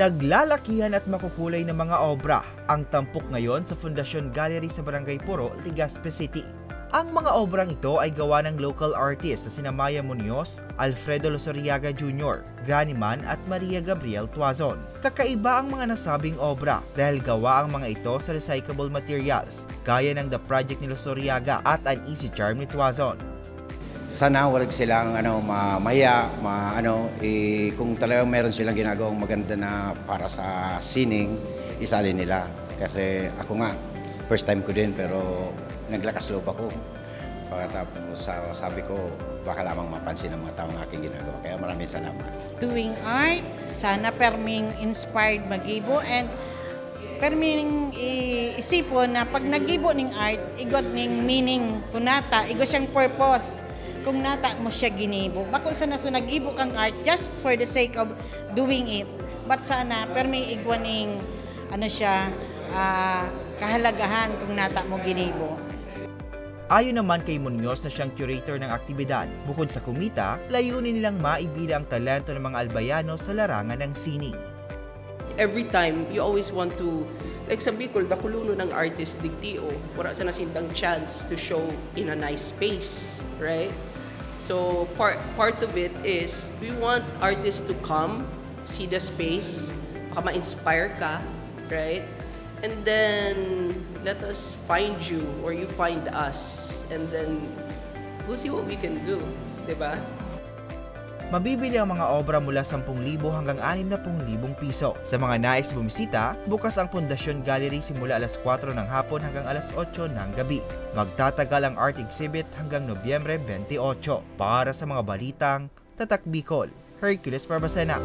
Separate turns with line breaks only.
Naglalakihan at makukulay na mga obra ang tampok ngayon sa Fundacion Gallery sa Barangay Puro, Legazpi City. Ang mga obrang ito ay gawa ng local artists na sina Maya Munoz, Alfredo Losoriaga Jr., Granny Man at Maria Gabriel Tuazon. Kakaiba ang mga nasabing obra dahil gawa ang mga ito sa recyclable materials, gaya ng The Project ni Losoriaga at An Easy Charm ni Tuazon.
Sana walang silang kung talagang meron silang ginagawang maganda na para sa sining, isali nila. Kasi ako nga, first time ko din pero naglakas loob ako. Pagkatapos sabi ko, baka lamang mapansin ng mga taong aking ginagawa. Kaya maraming salamat.
Doing art, sana perming inspired magibo and perming isipon na pag nagibo ng art, igot ng meaning kunata, igo siyang purpose. Kung nata mo siya ginibo. Bako sana so nagibo kang art just for the sake of doing it. But sana permi igwaning kahalagahan kung nata mo ginibo.
Ayon naman kay Munoz na siyang curator ng aktibidad, bukod sa kumita, layunin nilang maibili ang talento ng mga Albayano sa larangan ng sining.
Every time, you always want to, like sa Bicol, dakuluno ng artist digtio, wala sa nasindang chance to show in a nice space, right? So part of it is we want artists to come, see the space, baka ma-inspire ka, right? And then let us find you or you find us, and then we'll see what we can do, diba?
Mabibili ang mga obra mula 10,000 hanggang 60,000 piso. Sa mga nais bumisita, bukas ang Fundacion Gallery simula alas 4 ng hapon hanggang alas 8 ng gabi. Magtatagal ang art exhibit hanggang Nobyembre 28. Para sa mga balitang Tatak Bicol, Hercules Barbacena.